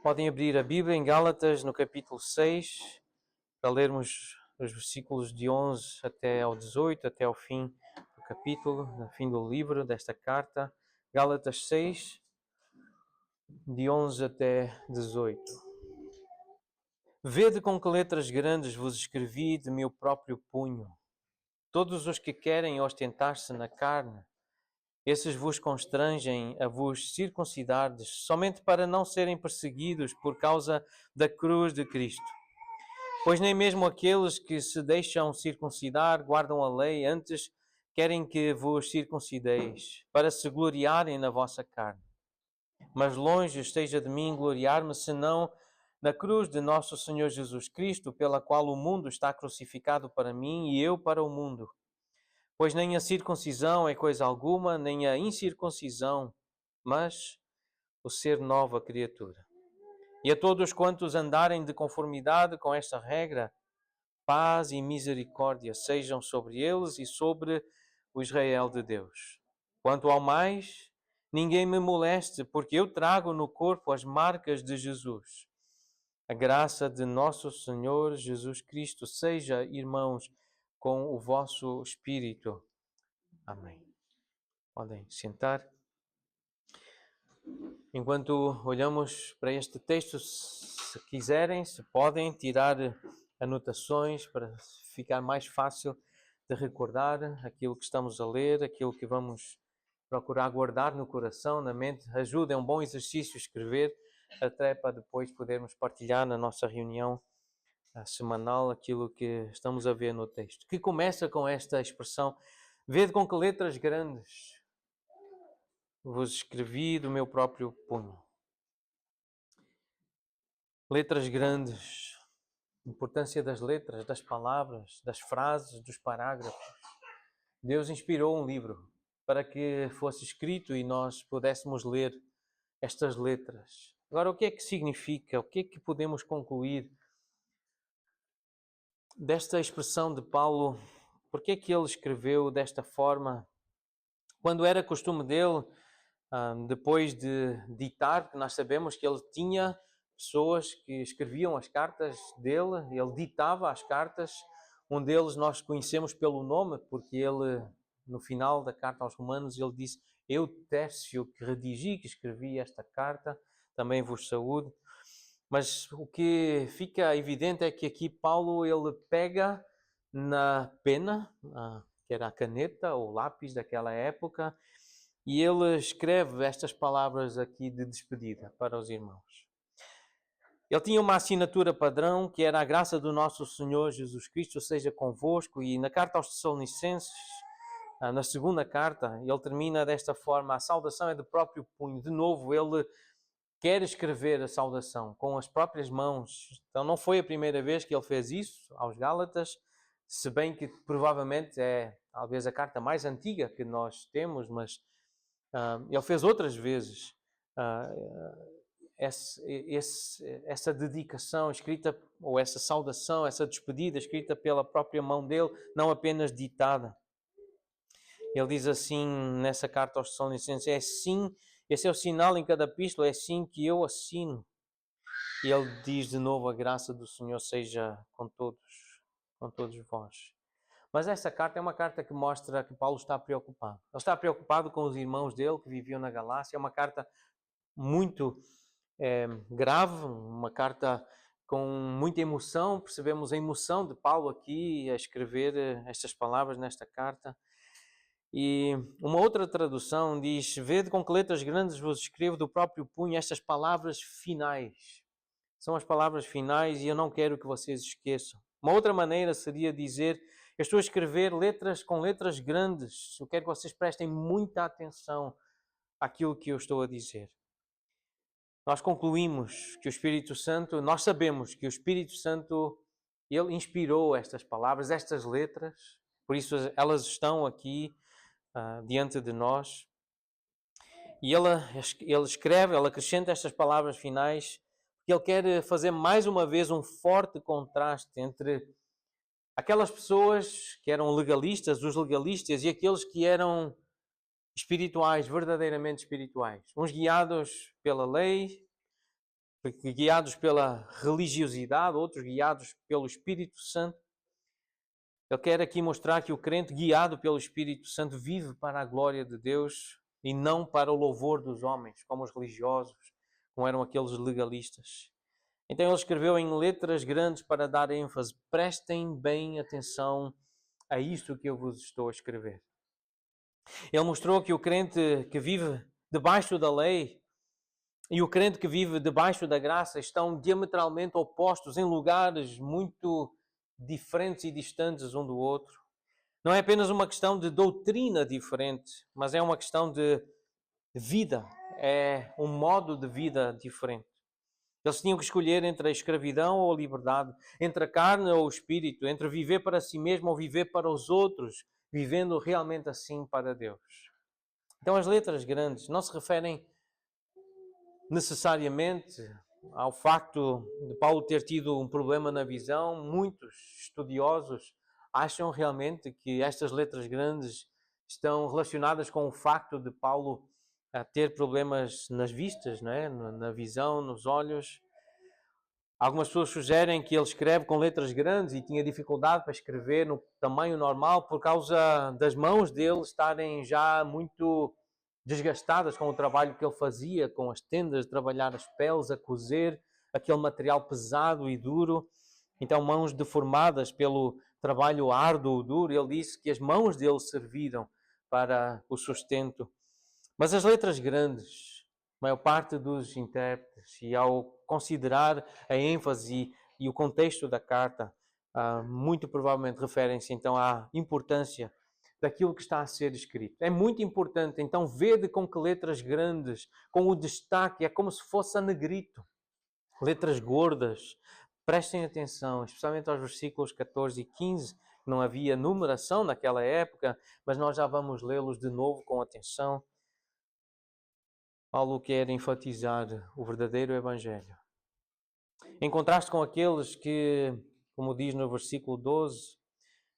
Podem abrir a Bíblia em Gálatas, no capítulo 6, para lermos os versículos de 11 até ao 18, até ao fim do capítulo, no fim do livro desta carta. Gálatas 6, de 11 até 18. Vede com que letras grandes vos escrevi de meu próprio punho. Todos os que querem ostentar-se na carne, esses vos constrangem a vos circuncidardes, somente para não serem perseguidos por causa da cruz de Cristo. Pois nem mesmo aqueles que se deixam circuncidar guardam a lei, antes querem que vos circuncideis, para se gloriarem na vossa carne. Mas longe esteja de mim gloriar-me, senão na cruz de nosso Senhor Jesus Cristo, pela qual o mundo está crucificado para mim e eu para o mundo. Pois nem a circuncisão é coisa alguma, nem a incircuncisão, mas o ser nova criatura. E a todos quantos andarem de conformidade com esta regra, paz e misericórdia sejam sobre eles e sobre o Israel de Deus. Quanto ao mais, ninguém me moleste, porque eu trago no corpo as marcas de Jesus. A graça de nosso Senhor Jesus Cristo seja, irmãos, com o vosso espírito. Amém. Podem sentar. Enquanto olhamos para este texto, se quiserem, se podem tirar anotações para ficar mais fácil de recordar aquilo que estamos a ler, aquilo que vamos procurar guardar no coração, na mente. Ajuda, é um bom exercício escrever, até para depois podermos partilhar na nossa reunião semanal aquilo que estamos a ver no texto, que começa com esta expressão: vede com que letras grandes vos escrevi do meu próprio punho. Letras grandes, importância das letras, das palavras, das frases, dos parágrafos. Deus inspirou um livro para que fosse escrito e nós pudéssemos ler estas letras. Agora, o que é que significa? O que é que podemos concluir desta expressão de Paulo? Por que é que ele escreveu desta forma? Quando era costume dele, depois de ditar, que nós sabemos que ele tinha pessoas que escreviam as cartas dele, ele ditava as cartas. Um deles nós conhecemos pelo nome, porque ele, no final da carta aos Romanos, ele disse: eu, Tércio, que redigi, que escrevi esta carta, também vos saúdo. Mas o que fica evidente é que aqui Paulo, ele pega na pena, que era a caneta ou lápis daquela época, e ele escreve estas palavras aqui de despedida para os irmãos. Ele tinha uma assinatura padrão, que era: a graça do nosso Senhor Jesus Cristo seja convosco. E na carta aos Tessalonicenses, na segunda carta, ele termina desta forma: a saudação é do próprio punho. De novo, ele quer escrever a saudação com as próprias mãos. Então não foi a primeira vez que ele fez isso aos Gálatas, se bem que provavelmente é talvez a carta mais antiga que nós temos, mas ele fez outras vezes essa dedicação escrita, ou essa saudação, essa despedida escrita pela própria mão dele, não apenas ditada. Ele diz assim nessa carta aos Tessalonicenses: é assim, esse é o sinal em cada epístola, é assim que eu assino. E ele diz de novo: a graça do Senhor seja com todos vós. Mas essa carta é uma carta que mostra que Paulo está preocupado. Ele está preocupado com os irmãos dele que viviam na Galácia. É uma carta muito grave, uma carta com muita emoção. Percebemos a emoção de Paulo aqui a escrever estas palavras nesta carta. E uma outra tradução diz: vede com que letras grandes vos escrevo do próprio punho estas palavras finais. São as palavras finais e eu não quero que vocês esqueçam. Uma outra maneira seria dizer: eu estou a escrever letras com letras grandes. Eu quero que vocês prestem muita atenção àquilo que eu estou a dizer. Nós concluímos que o Espírito Santo, nós sabemos que o Espírito Santo, ele inspirou estas palavras, estas letras, por isso elas estão aqui diante de nós. E ele escreve, ele acrescenta estas palavras finais, porque ele quer fazer mais uma vez um forte contraste entre aquelas pessoas que eram legalistas, os legalistas, e aqueles que eram espirituais, verdadeiramente espirituais. Uns guiados pela lei, guiados pela religiosidade, outros guiados pelo Espírito Santo. Ele quer aqui mostrar que o crente guiado pelo Espírito Santo vive para a glória de Deus e não para o louvor dos homens, como os religiosos, como eram aqueles legalistas. Então ele escreveu em letras grandes para dar ênfase: prestem bem atenção a isto que eu vos estou a escrever. Ele mostrou que o crente que vive debaixo da lei e o crente que vive debaixo da graça estão diametralmente opostos, em lugares muito diferentes e distantes um do outro. Não é apenas uma questão de doutrina diferente, mas é uma questão de vida, é um modo de vida diferente. Eles tinham que escolher entre a escravidão ou a liberdade, entre a carne ou o espírito, entre viver para si mesmo ou viver para os outros, vivendo realmente assim para Deus. Então as letras grandes não se referem necessariamente ao facto de Paulo ter tido um problema na visão. Muitos estudiosos acham realmente que estas letras grandes estão relacionadas com o facto de Paulo ter problemas nas vistas, não é? Na visão, nos olhos. Algumas pessoas sugerem que ele escreve com letras grandes e tinha dificuldade para escrever no tamanho normal por causa das mãos dele estarem já muito desgastadas com o trabalho que ele fazia, com as tendas, de trabalhar as peles, a cozer, aquele material pesado e duro. Então, mãos deformadas pelo trabalho árduo, duro. Ele disse que as mãos dele serviram para o sustento. Mas as letras grandes, a maior parte dos intérpretes, e ao considerar a ênfase e o contexto da carta, muito provavelmente referem-se então à importância daquilo que está a ser escrito. É muito importante, então, vede com que letras grandes, com o destaque, é como se fosse a negrito. Letras gordas. Prestem atenção, especialmente aos versículos 14 e 15, não havia numeração naquela época, mas nós já vamos lê-los de novo com atenção. Paulo quer enfatizar o verdadeiro Evangelho. Em contraste com aqueles que, como diz no versículo 12,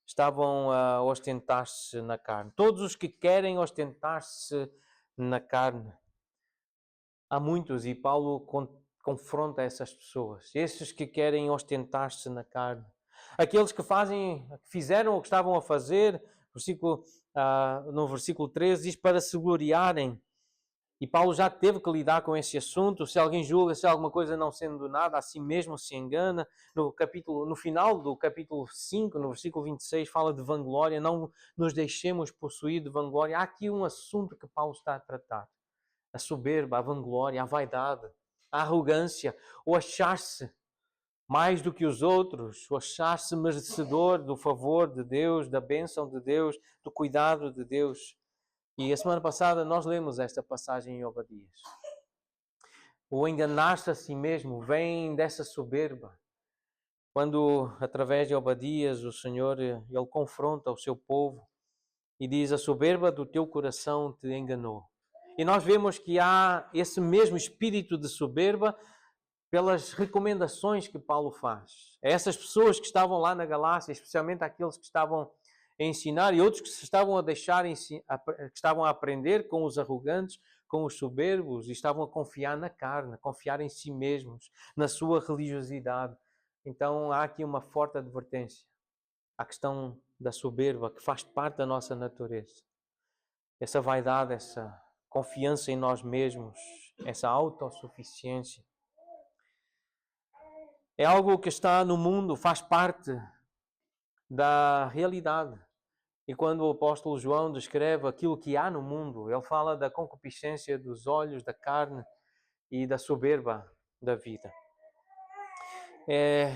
estavam a ostentar-se na carne. Todos os que querem ostentar-se na carne. Há muitos, e Paulo confronta essas pessoas. Esses que querem ostentar-se na carne. Aqueles que fizeram o que estavam a fazer, no versículo 13, diz para se gloriarem. E Paulo já teve que lidar com esse assunto. Se alguém julga se alguma coisa não sendo nada, a si mesmo se engana. No final do capítulo 5, no versículo 26, fala de vanglória. Não nos deixemos possuir de vanglória. Há aqui um assunto que Paulo está a tratar. A soberba, a vanglória, a vaidade, a arrogância, o achar-se mais do que os outros, o achar-se merecedor do favor de Deus, da bênção de Deus, do cuidado de Deus. E a semana passada nós lemos esta passagem em Obadias. O enganar-se a si mesmo vem dessa soberba. Quando, através de Obadias, o Senhor, ele confronta o seu povo e diz: a soberba do teu coração te enganou. E nós vemos que há esse mesmo espírito de soberba pelas recomendações que Paulo faz. A essas pessoas que estavam lá na Galácia, especialmente aqueles que estavam a ensinar e outros que se estavam a deixar, que estavam a aprender com os arrogantes, com os soberbos, e estavam a confiar na carne, a confiar em si mesmos, na sua religiosidade. Então há aqui uma forte advertência à questão da soberba, que faz parte da nossa natureza. Essa vaidade, essa confiança em nós mesmos, essa autossuficiência. É algo que está no mundo, faz parte da realidade. E quando o apóstolo João descreve aquilo que há no mundo, ele fala da concupiscência dos olhos, da carne e da soberba da vida. É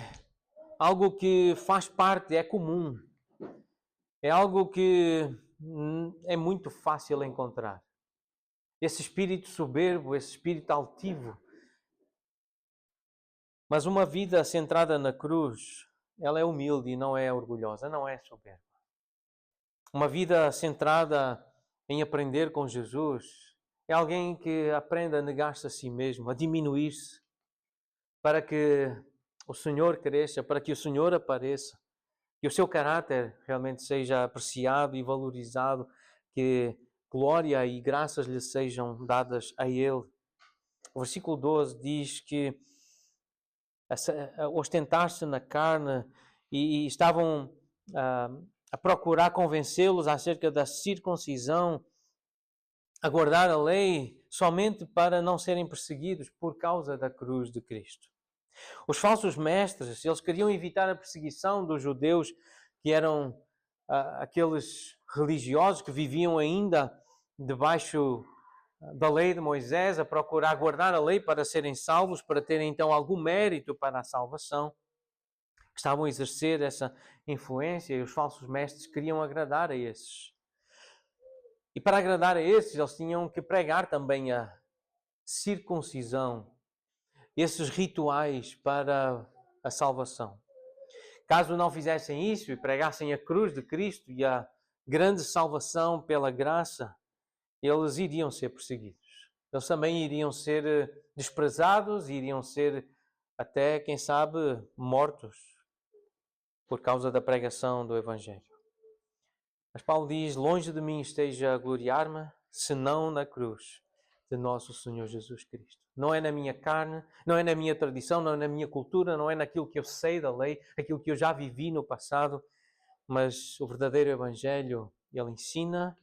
algo que faz parte, é comum. É algo que é muito fácil encontrar. Esse espírito soberbo, esse espírito altivo. Mas uma vida centrada na cruz, ela é humilde e não é orgulhosa, não é soberba. Uma vida centrada em aprender com Jesus é alguém que aprende a negar-se a si mesmo, a diminuir-se, para que o Senhor cresça, para que o Senhor apareça, que o seu caráter realmente seja apreciado e valorizado, que glória e graças lhe sejam dadas a Ele. O versículo 12 diz que a ostentar-se na carne e estavam a procurar convencê-los acerca da circuncisão, a guardar a lei somente para não serem perseguidos por causa da cruz de Cristo. Os falsos mestres, eles queriam evitar a perseguição dos judeus que eram aqueles religiosos que viviam ainda debaixo da lei de Moisés, a procurar guardar a lei para serem salvos, para terem então algum mérito para a salvação. Estavam a exercer essa influência e os falsos mestres queriam agradar a esses. E para agradar a esses, eles tinham que pregar também a circuncisão, esses rituais para a salvação. Caso não fizessem isso e pregassem a cruz de Cristo e a grande salvação pela graça, eles iriam ser perseguidos. Eles também iriam ser desprezados, iriam ser até, quem sabe, mortos por causa da pregação do Evangelho. Mas Paulo diz, longe de mim esteja a gloriar-me, senão na cruz de nosso Senhor Jesus Cristo. Não é na minha carne, não é na minha tradição, não é na minha cultura, não é naquilo que eu sei da lei, aquilo que eu já vivi no passado, mas o verdadeiro Evangelho, ele ensina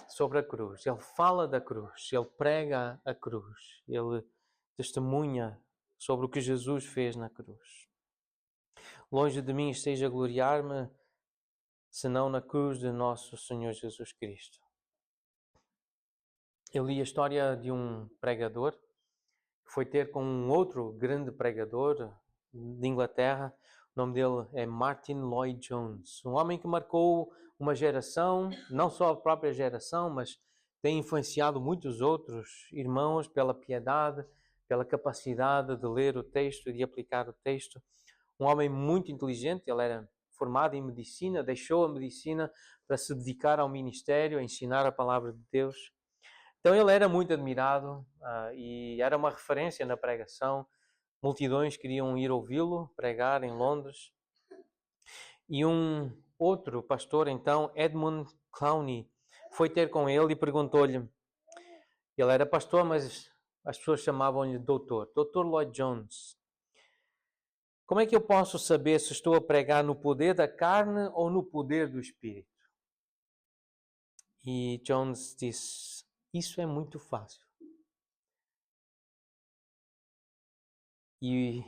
sobre a cruz, ele fala da cruz, ele prega a cruz, ele testemunha sobre o que Jesus fez na cruz. Longe de mim esteja a gloriar-me, senão na cruz de nosso Senhor Jesus Cristo. Eu li a história de um pregador que foi ter com um outro grande pregador de Inglaterra. O nome dele é Martin Lloyd Jones, um homem que marcou uma geração, não só a própria geração, mas tem influenciado muitos outros irmãos pela piedade, pela capacidade de ler o texto e de aplicar o texto. Um homem muito inteligente, ele era formado em medicina, deixou a medicina para se dedicar ao ministério, a ensinar a palavra de Deus. Então ele era muito admirado e era uma referência na pregação. Multidões queriam ir ouvi-lo pregar em Londres. E um outro pastor, então, Edmund Clowney, foi ter com ele e perguntou-lhe, ele era pastor, mas as pessoas chamavam-lhe doutor, Dr. Lloyd Jones. Como é que eu posso saber se estou a pregar no poder da carne ou no poder do Espírito? E Jones disse, isso é muito fácil. E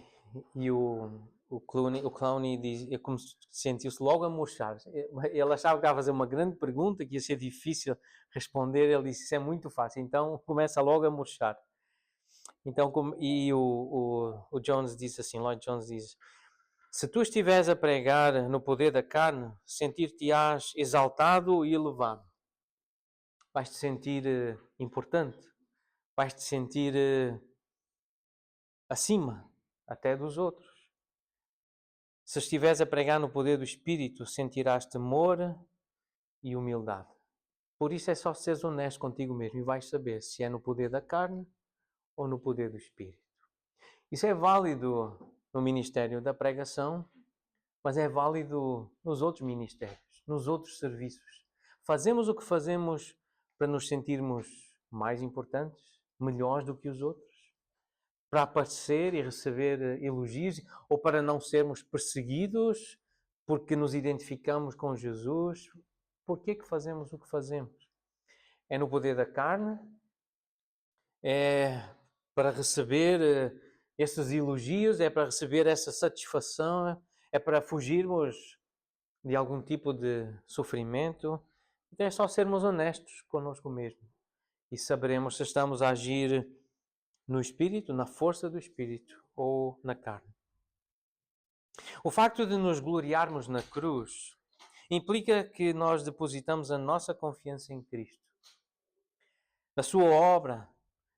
o Clowney diz, sentiu-se logo a murchar. Ele achava que ia fazer uma grande pergunta, que ia ser difícil responder. Ele disse, isso é muito fácil. Então começa logo a murchar. Então, o Jones disse assim, Lloyd Jones diz, se tu estiveres a pregar no poder da carne, sentir-te-ás exaltado e elevado. Vais-te sentir importante. Vais-te sentir acima até dos outros. Se estiveres a pregar no poder do Espírito, sentirás temor e humildade. Por isso é só seres honesto contigo mesmo e vais saber se é no poder da carne ou no poder do Espírito. Isso é válido no ministério da pregação, mas é válido nos outros ministérios, nos outros serviços. Fazemos o que fazemos para nos sentirmos mais importantes, melhores do que os outros, para aparecer e receber elogios, ou para não sermos perseguidos porque nos identificamos com Jesus. Por que fazemos o que fazemos? É no poder da carne? É para receber esses elogios? É para receber essa satisfação? É para fugirmos de algum tipo de sofrimento? Então é só sermos honestos connosco mesmo e saberemos se estamos a agir no Espírito, na força do Espírito ou na carne. O facto de nos gloriarmos na cruz implica que nós depositamos a nossa confiança em Cristo, na sua obra,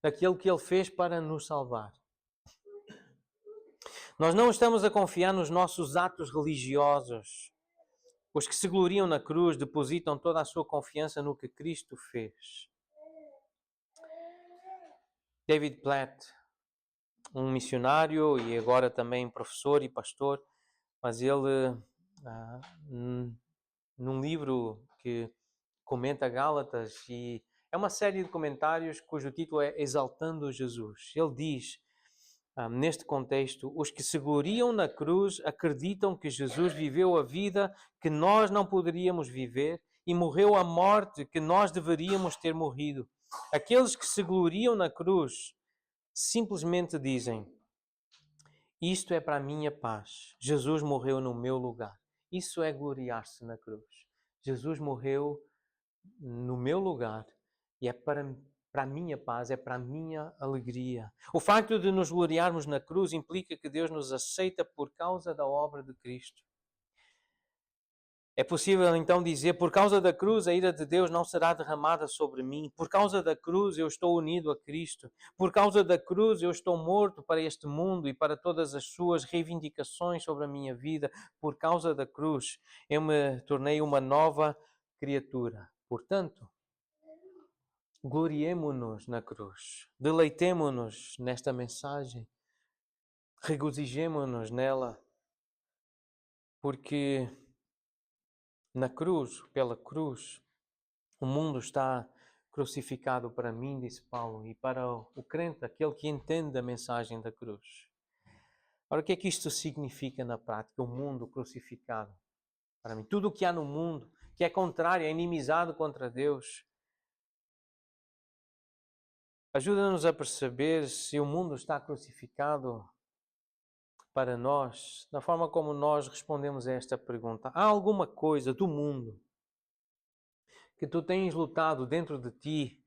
naquilo que Ele fez para nos salvar. Nós não estamos a confiar nos nossos atos religiosos. Os que se gloriam na cruz depositam toda a sua confiança no que Cristo fez. David Platt, um missionário e agora também professor e pastor, mas ele, num livro que comenta Gálatas, e é uma série de comentários cujo título é Exaltando Jesus. Ele diz neste contexto, os que se gloriam na cruz acreditam que Jesus viveu a vida que nós não poderíamos viver e morreu a morte que nós deveríamos ter morrido. Aqueles que se gloriam na cruz simplesmente dizem: isto é para a minha paz. Jesus morreu no meu lugar. Isso é gloriar-se na cruz. Jesus morreu no meu lugar e é para a minha paz, é para a minha alegria. O facto de nos gloriarmos na cruz implica que Deus nos aceita por causa da obra de Cristo. É possível então dizer: por causa da cruz a ira de Deus não será derramada sobre mim. Por causa da cruz eu estou unido a Cristo. Por causa da cruz eu estou morto para este mundo e para todas as suas reivindicações sobre a minha vida. Por causa da cruz eu me tornei uma nova criatura. Portanto, gloriemo-nos na cruz. Deleitemo-nos nesta mensagem. Regozijemo-nos nela. Porque na cruz, pela cruz, o mundo está crucificado para mim, disse Paulo, e para o crente, aquele que entende a mensagem da cruz. Ora, o que é que isto significa na prática? O mundo crucificado para mim. Tudo o que há no mundo que é contrário, é inimizado contra Deus. Ajuda-nos a perceber se o mundo está crucificado para nós, da forma como nós respondemos a esta pergunta. Há alguma coisa do mundo que tu tens lutado dentro de ti?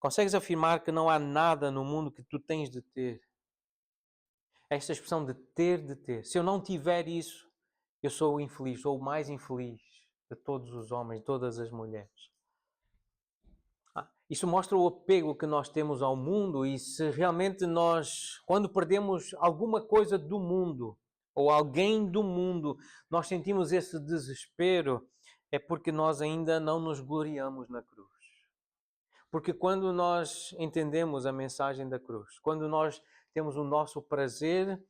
Consegues afirmar que não há nada no mundo que tu tens de ter? Esta expressão de ter. Se eu não tiver isso, eu sou o infeliz, sou o mais infeliz de todos os homens, de todas as mulheres. Isso mostra o apego que nós temos ao mundo e se realmente nós, quando perdemos alguma coisa do mundo ou alguém do mundo, nós sentimos esse desespero, é porque nós ainda não nos gloriamos na cruz. Porque quando nós entendemos a mensagem da cruz, quando nós temos o nosso prazer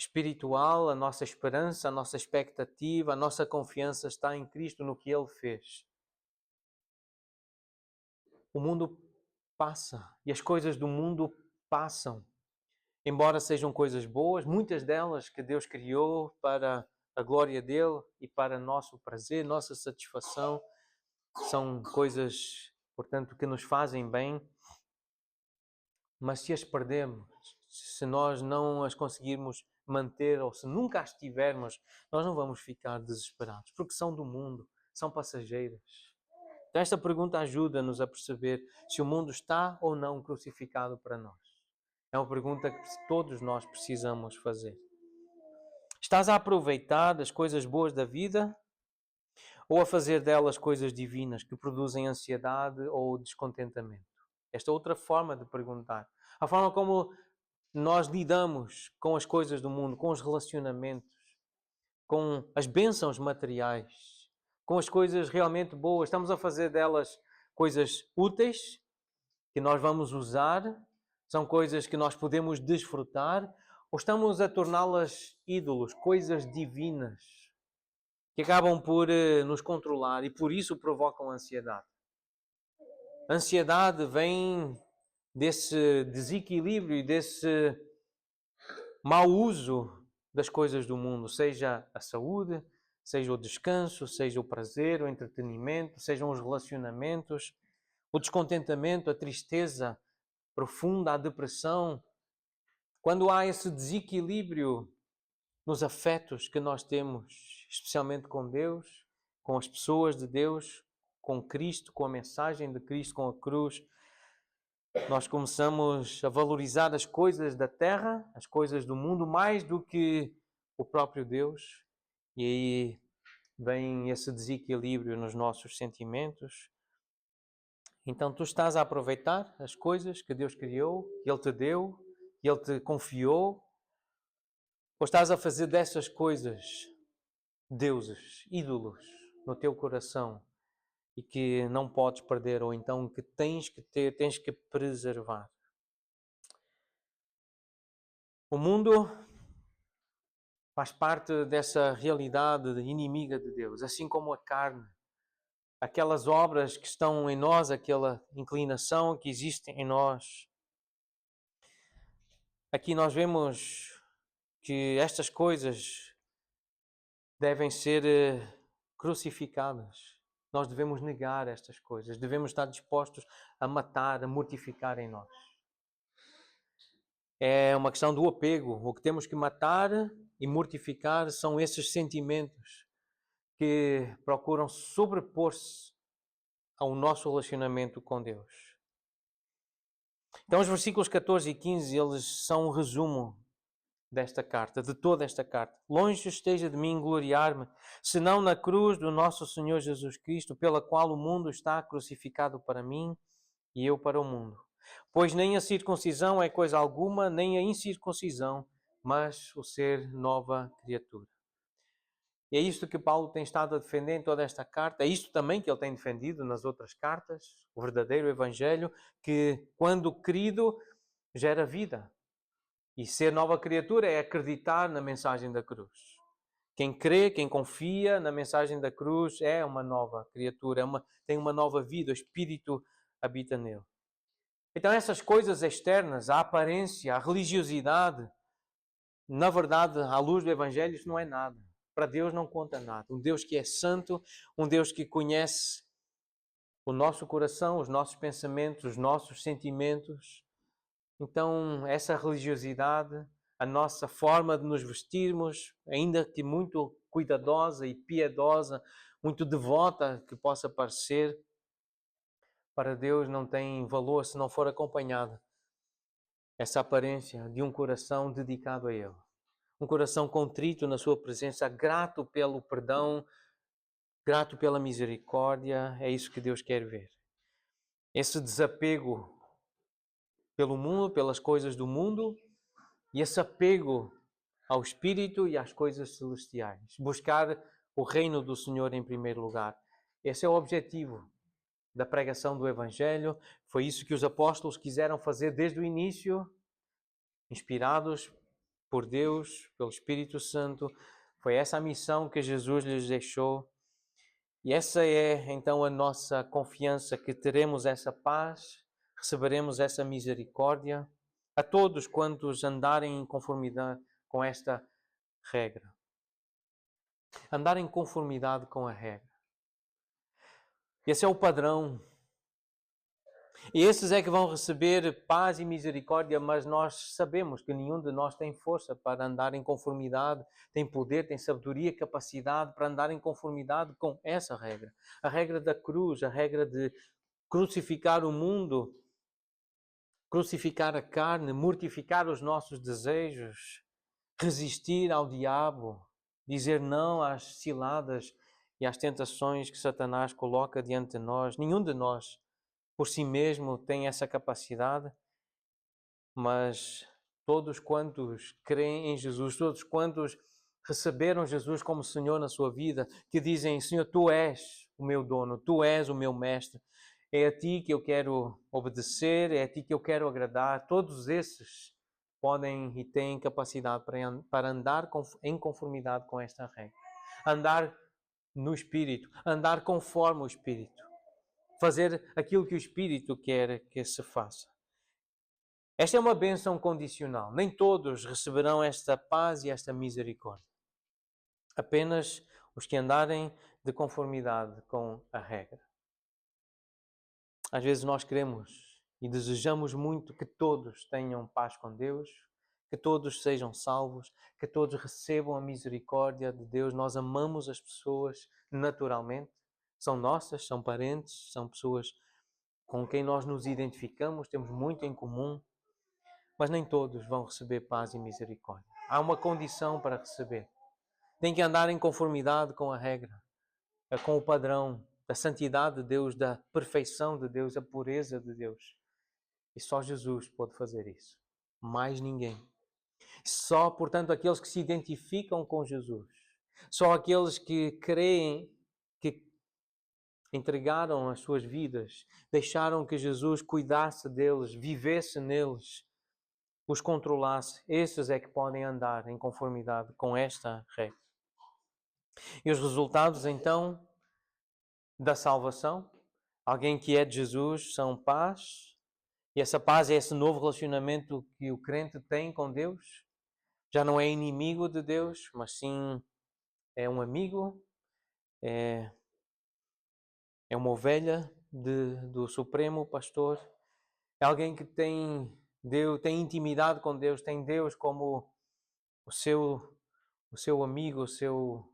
espiritual, a nossa esperança, a nossa expectativa, a nossa confiança está em Cristo, no que Ele fez. O mundo passa e as coisas do mundo passam. Embora sejam coisas boas, muitas delas que Deus criou para a glória dele e para nosso prazer, nossa satisfação, são coisas, portanto, que nos fazem bem. Mas se as perdemos, se nós não as conseguirmos manter ou se nunca as tivermos, nós não vamos ficar desesperados, porque são do mundo, são passageiras. Então esta pergunta ajuda-nos a perceber se o mundo está ou não crucificado para nós. É uma pergunta que todos nós precisamos fazer. Estás a aproveitar das coisas boas da vida ou a fazer delas coisas divinas que produzem ansiedade ou descontentamento? Esta é outra forma de perguntar. A forma como nós lidamos com as coisas do mundo, com os relacionamentos, com as bênçãos materiais, com as coisas realmente boas. Estamos a fazer delas coisas úteis, que nós vamos usar, são coisas que nós podemos desfrutar, ou estamos a torná-las ídolos, coisas divinas, que acabam por nos controlar e por isso provocam ansiedade. A ansiedade vem desse desequilíbrio e desse mau uso das coisas do mundo, seja a saúde, seja o descanso, seja o prazer, o entretenimento, sejam os relacionamentos, o descontentamento, a tristeza profunda, a depressão. Quando há esse desequilíbrio nos afetos que nós temos, especialmente com Deus, com as pessoas de Deus, com Cristo, com a mensagem de Cristo, com a cruz, nós começamos a valorizar as coisas da terra, as coisas do mundo, mais do que o próprio Deus. E aí vem esse desequilíbrio nos nossos sentimentos. Então tu estás a aproveitar as coisas que Deus criou, que Ele te deu, que Ele te confiou, ou estás a fazer dessas coisas deuses, ídolos no teu coração e que não podes perder, ou então que tens que ter, tens que preservar. O mundo faz parte dessa realidade inimiga de Deus, assim como a carne. Aquelas obras que estão em nós, aquela inclinação que existe em nós. Aqui nós vemos que estas coisas devem ser crucificadas. Nós devemos negar estas coisas, devemos estar dispostos a matar, a mortificar em nós. É uma questão do apego. O que temos que matar e mortificar são esses sentimentos que procuram sobrepor-se ao nosso relacionamento com Deus. Então os versículos 14 e 15, eles são um resumo desta carta, de toda esta carta. Longe esteja de mim gloriar-me, senão na cruz do nosso Senhor Jesus Cristo, pela qual o mundo está crucificado para mim e eu para o mundo. Pois nem a circuncisão é coisa alguma, nem a incircuncisão, mas o ser nova criatura. E é isto que Paulo tem estado a defender em toda esta carta. É isto também que ele tem defendido nas outras cartas, o verdadeiro Evangelho, que quando crido gera vida. E ser nova criatura é acreditar na mensagem da cruz. Quem crê, quem confia na mensagem da cruz é uma nova criatura, tem uma nova vida, o Espírito habita nele. Então essas coisas externas, a aparência, a religiosidade, na verdade, à luz do Evangelho, isso não é nada. Para Deus não conta nada. Um Deus que é santo, um Deus que conhece o nosso coração, os nossos pensamentos, os nossos sentimentos. Então, essa religiosidade, a nossa forma de nos vestirmos, ainda que muito cuidadosa e piedosa, muito devota que possa parecer, para Deus não tem valor se não for acompanhada essa aparência de um coração dedicado a Ele. Um coração contrito na sua presença, grato pelo perdão, grato pela misericórdia. É isso que Deus quer ver. Esse desapego pelo mundo, pelas coisas do mundo, e esse apego ao Espírito e às coisas celestiais. Buscar o reino do Senhor em primeiro lugar. Esse é o objetivo da pregação do Evangelho. Foi isso que os apóstolos quiseram fazer desde o início, inspirados por Deus, pelo Espírito Santo. Foi essa a missão que Jesus lhes deixou. E essa é então a nossa confiança, que teremos essa paz, receberemos essa misericórdia a todos quantos andarem em conformidade com esta regra. Andar em conformidade com a regra. Esse é o padrão. E esses é que vão receber paz e misericórdia, mas nós sabemos que nenhum de nós tem força para andar em conformidade, tem poder, tem sabedoria, capacidade para andar em conformidade com essa regra. A regra da cruz, a regra de crucificar o mundo, crucificar a carne, mortificar os nossos desejos, resistir ao diabo, dizer não às ciladas e às tentações que Satanás coloca diante de nós. Nenhum de nós, por si mesmo, tem essa capacidade, mas todos quantos creem em Jesus, todos quantos receberam Jesus como Senhor na sua vida, que dizem: Senhor, Tu és o meu dono, Tu és o meu mestre, é a Ti que eu quero obedecer, é a Ti que eu quero agradar. Todos esses podem e têm capacidade para andar em conformidade com esta regra. Andar no Espírito, andar conforme o Espírito. Fazer aquilo que o Espírito quer que se faça. Esta é uma bênção condicional. Nem todos receberão esta paz e esta misericórdia. Apenas os que andarem de conformidade com a regra. Às vezes nós queremos e desejamos muito que todos tenham paz com Deus, que todos sejam salvos, que todos recebam a misericórdia de Deus. Nós amamos as pessoas naturalmente. São nossas, são parentes, são pessoas com quem nós nos identificamos, temos muito em comum. Mas nem todos vão receber paz e misericórdia. Há uma condição para receber. Tem que andar em conformidade com a regra, com o padrão da santidade de Deus, da perfeição de Deus, da pureza de Deus. E só Jesus pode fazer isso. Mais ninguém. Só, portanto, aqueles que se identificam com Jesus. Só aqueles que creem, que entregaram as suas vidas, deixaram que Jesus cuidasse deles, vivesse neles, os controlasse. Esses é que podem andar em conformidade com esta regra. E os resultados, então, da salvação, alguém que é de Jesus, são paz, E essa paz é esse novo relacionamento que o crente tem com Deus. Já não é inimigo de Deus, mas sim é um amigo, é uma ovelha do Supremo Pastor. É alguém que tem intimidade com Deus, tem Deus como o seu amigo, o seu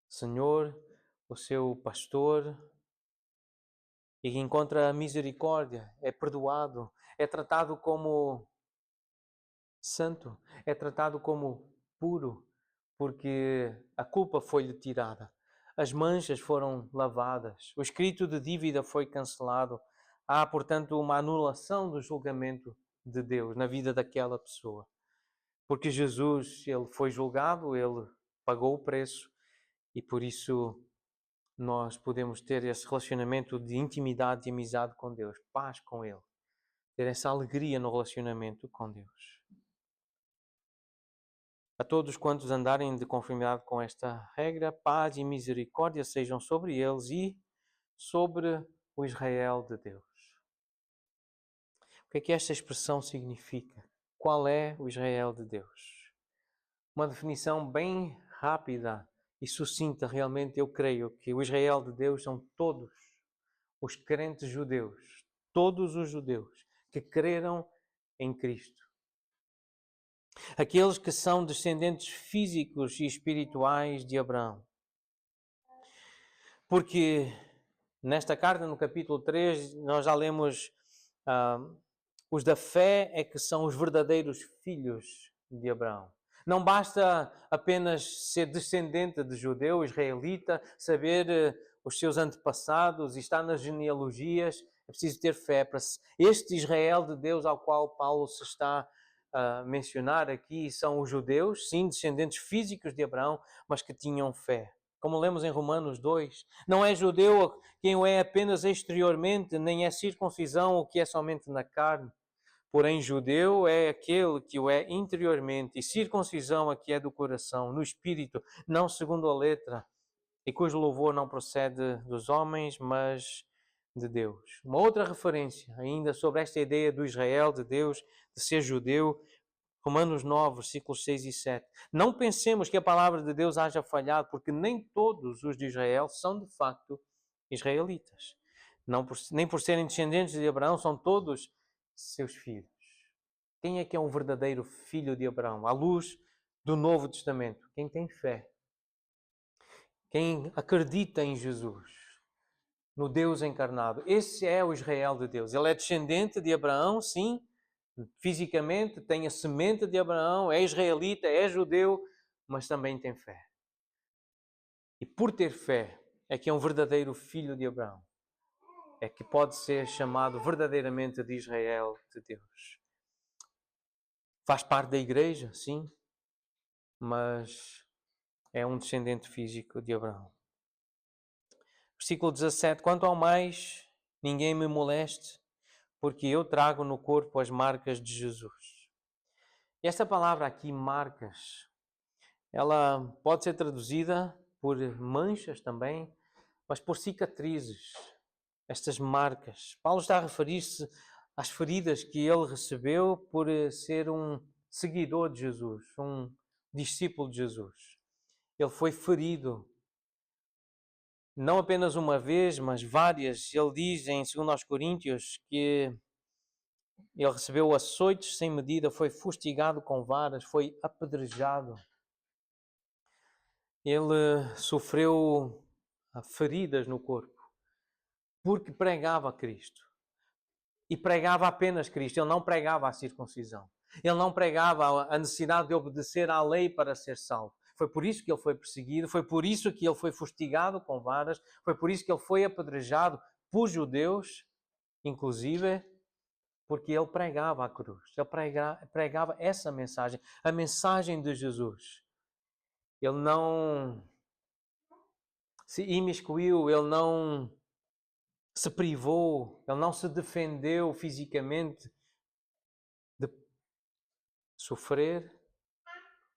Senhor, o seu pastor, e que encontra misericórdia, é perdoado, é tratado como santo, é tratado como puro, porque a culpa foi-lhe tirada, as manchas foram lavadas, o escrito de dívida foi cancelado. Há, portanto, uma anulação do julgamento de Deus na vida daquela pessoa. Porque Jesus, ele foi julgado, ele pagou o preço e por isso nós podemos ter esse relacionamento de intimidade e amizade com Deus, paz com Ele, ter essa alegria no relacionamento com Deus. A todos quantos andarem de conformidade com esta regra, paz e misericórdia sejam sobre eles e sobre o Israel de Deus. O que esta expressão significa? Qual é o Israel de Deus? Uma definição bem rápida e sucinta, realmente eu creio que o Israel de Deus são todos os crentes judeus, todos os judeus que creram em Cristo. Aqueles que são descendentes físicos e espirituais de Abraão. Porque nesta carta, no capítulo 3, nós já lemos os da fé é que são os verdadeiros filhos de Abraão. Não basta apenas ser descendente de judeu, israelita, saber os seus antepassados e estar nas genealogias. É preciso ter fé para este Israel de Deus ao qual Paulo se está a mencionar aqui são os judeus, sim, descendentes físicos de Abraão, mas que tinham fé. Como lemos em Romanos 2, não é judeu quem o é apenas exteriormente, nem é circuncisão o que é somente na carne. Porém, judeu é aquele que o é interiormente, e circuncisão a que é do coração, no espírito, não segundo a letra, e cujo louvor não procede dos homens, mas de Deus. Uma outra referência ainda sobre esta ideia do Israel, de Deus, de ser judeu, Romanos 9, versículos 6 e 7. Não pensemos que a palavra de Deus haja falhado, porque nem todos os de Israel são de facto israelitas. Nem por serem descendentes de Abraão são todos seus filhos. Quem é um verdadeiro filho de Abraão? À luz do Novo Testamento. Quem tem fé. Quem acredita em Jesus, no Deus encarnado. Esse é o Israel de Deus. Ele é descendente de Abraão, sim, fisicamente, tem a semente de Abraão, é israelita, é judeu, mas também tem fé. E por ter fé, é que é um verdadeiro filho de Abraão. É que pode ser chamado verdadeiramente de Israel de Deus. Faz parte da igreja, sim, mas é um descendente físico de Abraão. Versículo 17. Quanto ao mais, ninguém me moleste, porque eu trago no corpo as marcas de Jesus. E esta palavra aqui, marcas, ela pode ser traduzida por manchas também, mas por cicatrizes, estas marcas. Paulo está a referir-se às feridas que ele recebeu por ser um seguidor de Jesus, um discípulo de Jesus. Ele foi ferido, não apenas uma vez, mas várias. Ele diz em 2 Coríntios que ele recebeu açoites sem medida, foi fustigado com varas, foi apedrejado. Ele sofreu feridas no corpo porque pregava Cristo. E pregava apenas Cristo. Ele não pregava a circuncisão. Ele não pregava a necessidade de obedecer à lei para ser salvo. Foi por isso que ele foi perseguido, foi por isso que ele foi fustigado com varas, foi por isso que ele foi apedrejado por judeus, inclusive porque ele pregava a cruz. Ele pregava essa mensagem, a mensagem de Jesus. Ele não se imiscuiu, ele não se privou, ele não se defendeu fisicamente de sofrer,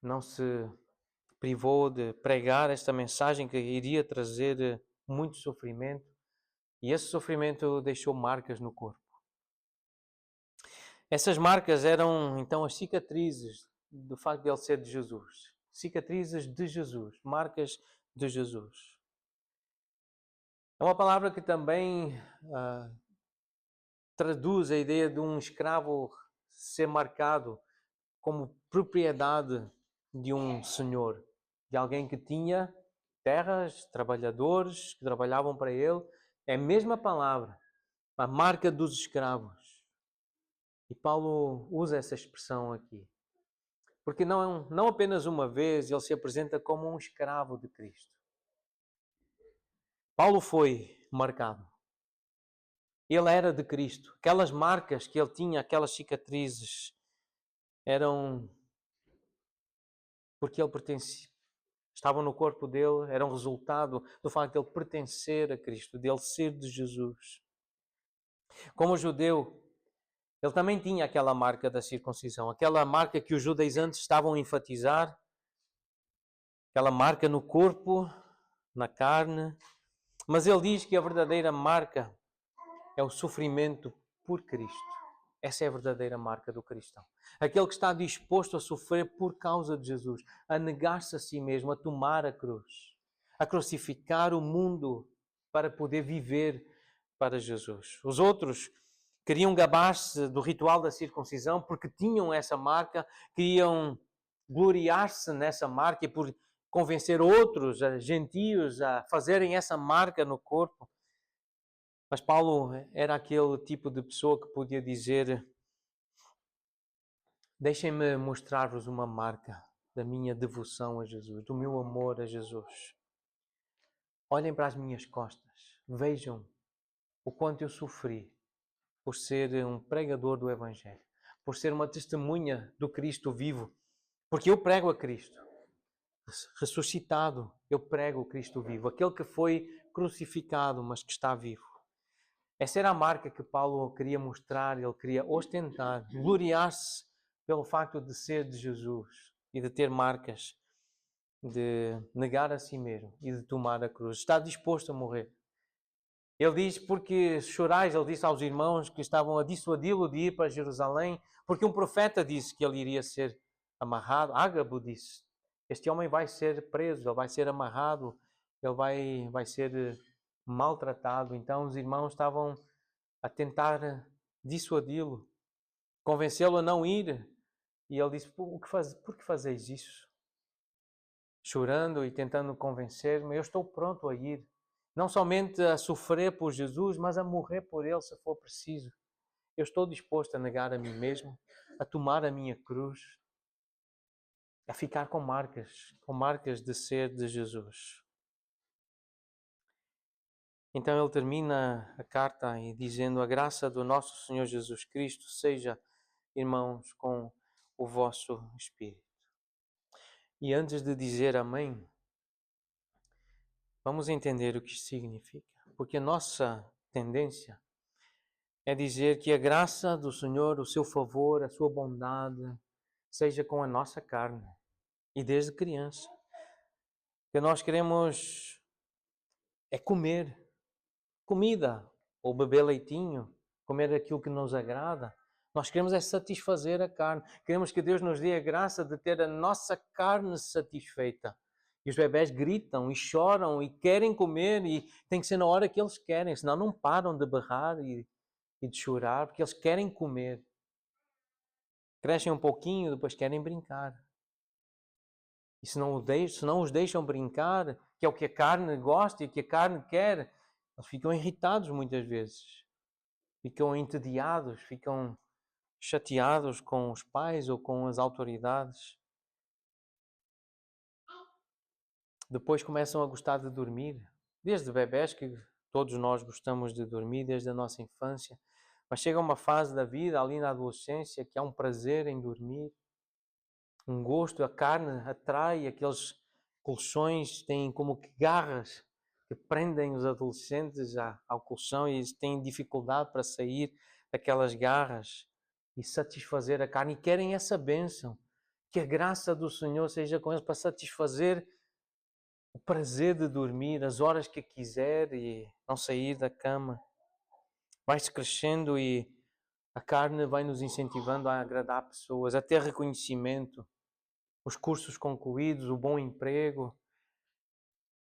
não se privou de pregar esta mensagem que iria trazer muito sofrimento, e esse sofrimento deixou marcas no corpo. Essas marcas eram então as cicatrizes do facto de ele ser de Jesus. Cicatrizes de Jesus, marcas de Jesus. É uma palavra que também traduz a ideia de um escravo ser marcado como propriedade de um senhor, de alguém que tinha terras, trabalhadores que trabalhavam para ele. É a mesma palavra, a marca dos escravos. E Paulo usa essa expressão aqui. Porque não apenas uma vez ele se apresenta como um escravo de Cristo. Paulo foi marcado. Ele era de Cristo. Aquelas marcas que ele tinha, aquelas cicatrizes, eram porque ele pertencia. Estavam no corpo dele, eram resultado do facto de ele pertencer a Cristo, de ele ser de Jesus. Como judeu, ele também tinha aquela marca da circuncisão, aquela marca que os judaizantes estavam a enfatizar, aquela marca no corpo, na carne. Mas ele diz que a verdadeira marca é o sofrimento por Cristo. Essa é a verdadeira marca do cristão. Aquele que está disposto a sofrer por causa de Jesus, a negar-se a si mesmo, a tomar a cruz, a crucificar o mundo para poder viver para Jesus. Os outros queriam gabar-se do ritual da circuncisão porque tinham essa marca, queriam gloriar-se nessa marca e por convencer outros, gentios, a fazerem essa marca no corpo. Mas Paulo era aquele tipo de pessoa que podia dizer: deixem-me mostrar-vos uma marca da minha devoção a Jesus, do meu amor a Jesus. Olhem para as minhas costas, vejam o quanto eu sofri por ser um pregador do Evangelho, por ser uma testemunha do Cristo vivo, porque eu prego a Cristo. Ressuscitado, eu prego o Cristo vivo, aquele que foi crucificado, mas que está vivo. Essa era a marca que Paulo queria mostrar, ele queria ostentar, gloriar-se pelo facto de ser de Jesus e de ter marcas, de negar a si mesmo e de tomar a cruz. Está disposto a morrer. Ele diz, porque chorais, ele disse aos irmãos que estavam a dissuadi-lo de ir para Jerusalém, porque um profeta disse que ele iria ser amarrado. Ágabo disse, este homem vai ser preso, ele vai ser amarrado, ele vai ser maltratado. Então os irmãos estavam a tentar dissuadi-lo, convencê-lo a não ir. E ele disse, por que fazeis isso? Chorando e tentando convencer-me, eu estou pronto a ir. Não somente a sofrer por Jesus, mas a morrer por Ele, se for preciso. Eu estou disposto a negar a mim mesmo, a tomar a minha cruz, a ficar com marcas de ser de Jesus. Então ele termina a carta dizendo: a graça do nosso Senhor Jesus Cristo seja, irmãos, com o vosso espírito. E antes de dizer amém, vamos entender o que isto significa. Porque a nossa tendência é dizer que a graça do Senhor, o seu favor, a sua bondade, seja com a nossa carne. E desde criança. O que nós queremos é comer comida, ou beber leitinho, comer aquilo que nos agrada. Nós queremos é satisfazer a carne. Queremos que Deus nos dê a graça de ter a nossa carne satisfeita. E os bebés gritam e choram e querem comer, e tem que ser na hora que eles querem, senão não param de berrar e de chorar, porque eles querem comer. Crescem um pouquinho, depois querem brincar. E se não os deixam brincar, que é o que a carne gosta e o que a carne quer, eles ficam irritados muitas vezes. Ficam entediados, ficam chateados com os pais ou com as autoridades. Depois começam a gostar de dormir. Desde bebés, que todos nós gostamos de dormir, desde a nossa infância. Mas chega uma fase da vida, ali na adolescência, que há um prazer em dormir. Um gosto, a carne atrai, aqueles colchões têm como que garras que prendem os adolescentes ao colchão e eles têm dificuldade para sair daquelas garras e satisfazer a carne. E querem essa bênção, que a graça do Senhor seja com eles para satisfazer o prazer de dormir as horas que quiser e não sair da cama. Vai-se crescendo e A carne vai nos incentivando a agradar pessoas, a ter reconhecimento, os cursos concluídos, o bom emprego.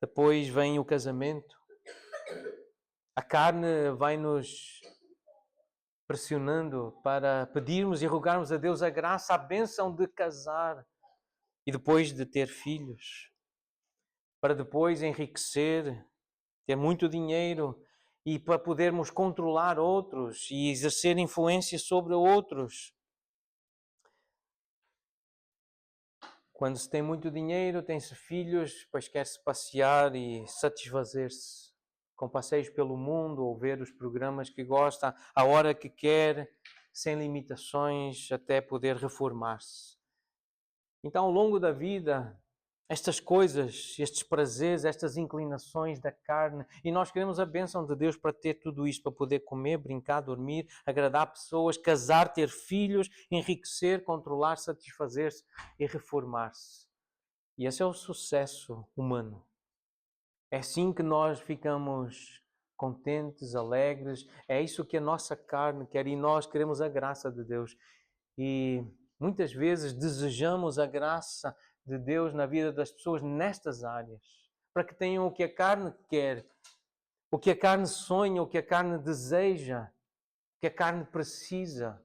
Depois vem o casamento. A carne vai nos pressionando para pedirmos e rogarmos a Deus a graça, a bênção de casar e depois de ter filhos, para depois enriquecer, ter muito dinheiro e para podermos controlar outros e exercer influência sobre outros. Quando se tem muito dinheiro, tem-se filhos, depois quer-se passear e satisfazer-se com passeios pelo mundo ou ver os programas que gosta, a hora que quer, sem limitações, até poder reformar-se. Então, ao longo da vida, estas coisas, estes prazeres, estas inclinações da carne, e nós queremos a bênção de Deus para ter tudo isto, para poder comer, brincar, dormir, agradar pessoas, casar, ter filhos, enriquecer, controlar, satisfazer-se e reformar-se. E esse é o sucesso humano. É assim que nós ficamos contentes, alegres, é isso que a nossa carne quer e nós queremos a graça de Deus. E muitas vezes desejamos a graça de Deus na vida das pessoas nestas áreas, para que tenham o que a carne quer, o que a carne sonha, o que a carne deseja, o que a carne precisa.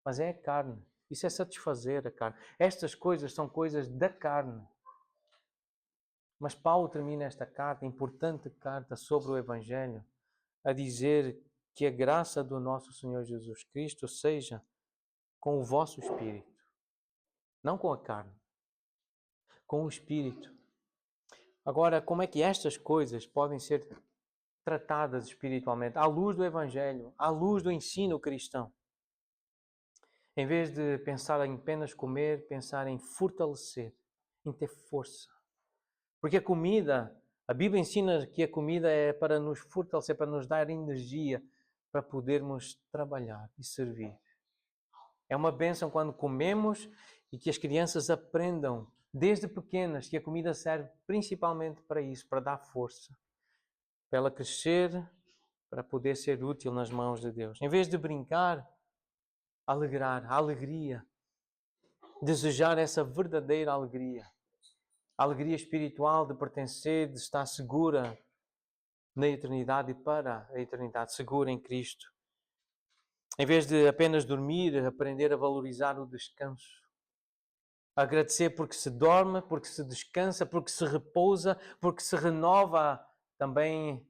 Mas é a carne. Isso é satisfazer a carne. Estas coisas são coisas da carne. Mas Paulo termina esta carta, importante carta sobre o Evangelho, a dizer que a graça do nosso Senhor Jesus Cristo seja com o vosso espírito, não com a carne, com o espírito. Agora, como é que estas coisas podem ser tratadas espiritualmente? À luz do Evangelho, à luz do ensino cristão. Em vez de pensar em apenas comer, pensar em fortalecer, em ter força. Porque a Bíblia ensina que a comida é para nos fortalecer, para nos dar energia, para podermos trabalhar e servir. É uma bênção quando comemos e que as crianças aprendam desde pequenas que a comida serve principalmente para isso, para dar força, para ela crescer, para poder ser útil nas mãos de Deus. Em vez de brincar, alegrar, a alegria, desejar essa verdadeira alegria, a alegria espiritual de pertencer, de estar segura na eternidade e para a eternidade, segura em Cristo. Em vez de apenas dormir, aprender a valorizar o descanso. Agradecer porque se dorme, porque se descansa, porque se repousa, porque se renova também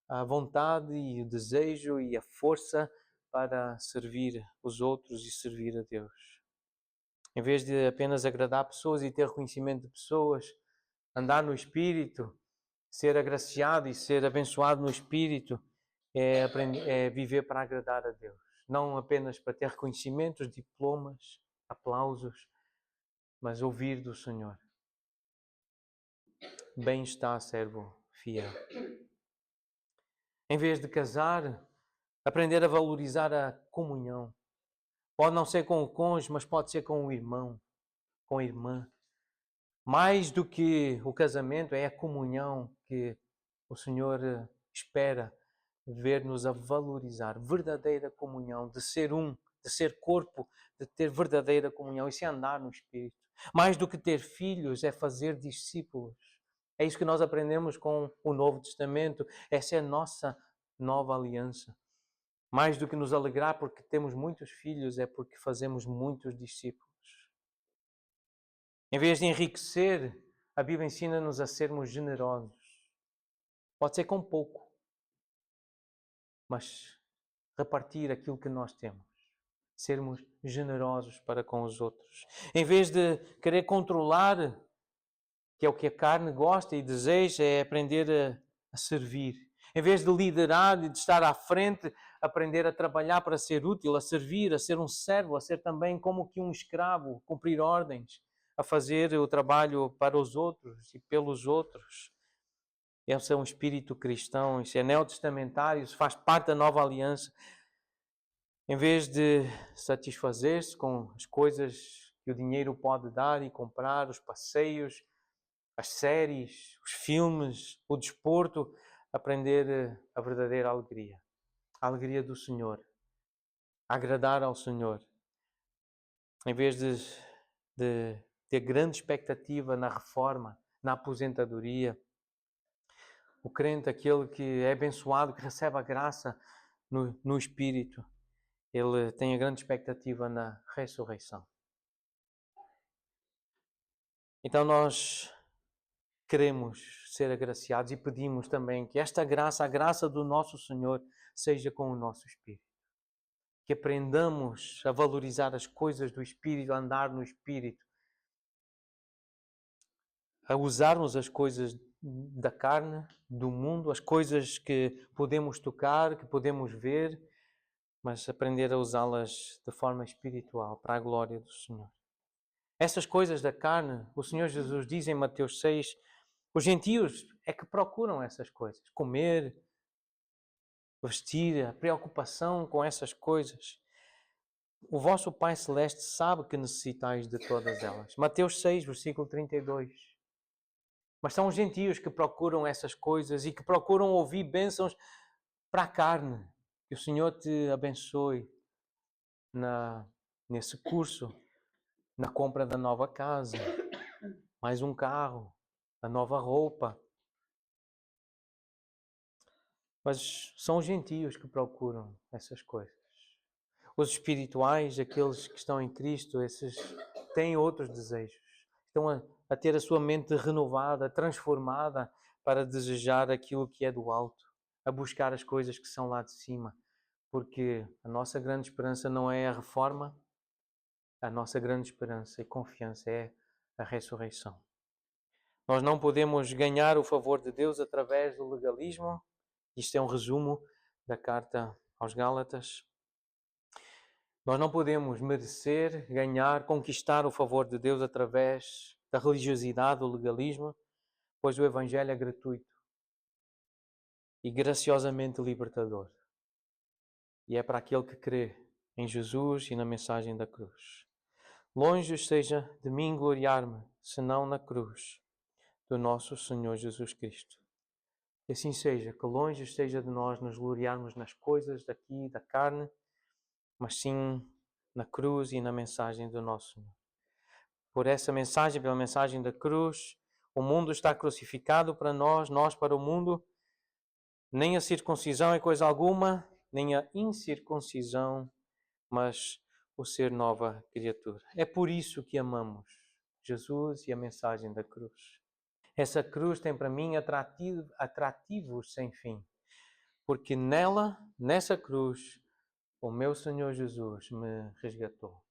a vontade e o desejo e a força para servir os outros e servir a Deus. Em vez de apenas agradar pessoas e ter reconhecimento de pessoas, andar no Espírito, ser agraciado e ser abençoado no Espírito, é viver para agradar a Deus. Não apenas para ter reconhecimentos, diplomas, aplausos, mas ouvir do Senhor. Bem está, servo fiel. Em vez de casar, aprender a valorizar a comunhão. Pode não ser com o cônjuge, mas pode ser com o irmão, com a irmã. Mais do que o casamento, é a comunhão que o Senhor espera ver-nos a valorizar. Verdadeira comunhão, de ser um, de ser corpo, de ter verdadeira comunhão. Isso é andar no Espírito. Mais do que ter filhos, é fazer discípulos. É isso que nós aprendemos com o Novo Testamento. Essa é a nossa nova aliança. Mais do que nos alegrar porque temos muitos filhos, é porque fazemos muitos discípulos. Em vez de enriquecer, a Bíblia ensina-nos a sermos generosos. Pode ser com pouco, mas repartir aquilo que nós temos. Sermos generosos para com os outros. Em vez de querer controlar, que é o que a carne gosta e deseja, é aprender a servir. Em vez de liderar e de estar à frente, aprender a trabalhar para ser útil, a servir, a ser um servo, a ser também como que um escravo, cumprir ordens, a fazer o trabalho para os outros e pelos outros. Esse é um espírito cristão, isso é neotestamentário, isso faz parte da nova aliança. Em vez de satisfazer-se com as coisas que o dinheiro pode dar e comprar, os passeios, as séries, os filmes, o desporto, aprender a verdadeira alegria. A alegria do Senhor. agradar ao Senhor. Em vez de ter grande expectativa na reforma, na aposentadoria, o crente, aquele que é abençoado, que recebe a graça no Espírito, ele tem a grande expectativa na ressurreição. Então nós queremos ser agraciados e pedimos também que esta graça, a graça do nosso Senhor, seja com o nosso Espírito. Que aprendamos a valorizar as coisas do Espírito, a andar no Espírito, a usarmos as coisas da carne, do mundo, as coisas que podemos tocar, que podemos ver, mas aprender a usá-las de forma espiritual, para a glória do Senhor. Essas coisas da carne, o Senhor Jesus diz em Mateus 6, os gentios é que procuram essas coisas, comer, vestir, a preocupação com essas coisas. O vosso Pai Celeste sabe que necessitais de todas elas. Mateus 6, versículo 32. Mas são os gentios que procuram essas coisas e que procuram ouvir bênçãos para a carne. Que o Senhor te abençoe nesse curso, na compra da nova casa, mais um carro, a nova roupa. Mas são os gentios que procuram essas coisas. Os espirituais, aqueles que estão em Cristo, esses têm outros desejos. Estão a ter a sua mente renovada, transformada para desejar aquilo que é do alto, a buscar as coisas que são lá de cima. Porque a nossa grande esperança não é a reforma, a nossa grande esperança e confiança é a ressurreição. Nós não podemos ganhar o favor de Deus através do legalismo. Isto é um resumo da carta aos Gálatas. Nós não podemos merecer, ganhar, conquistar o favor de Deus através da religiosidade, do legalismo, pois o Evangelho é gratuito e graciosamente libertador. E é para aquele que crê em Jesus e na mensagem da cruz. Longe esteja de mim gloriar-me, senão na cruz do nosso Senhor Jesus Cristo. E assim seja, que longe esteja de nós nos gloriarmos nas coisas daqui, da carne, mas sim na cruz e na mensagem do nosso Senhor. Por essa mensagem, pela mensagem da cruz, o mundo está crucificado para nós, nós para o mundo. Nem a circuncisão é coisa alguma, nem a incircuncisão, mas o ser nova criatura. É por isso que amamos Jesus e a mensagem da cruz. Essa cruz tem para mim atrativos sem fim, porque nessa cruz, o meu Senhor Jesus me resgatou.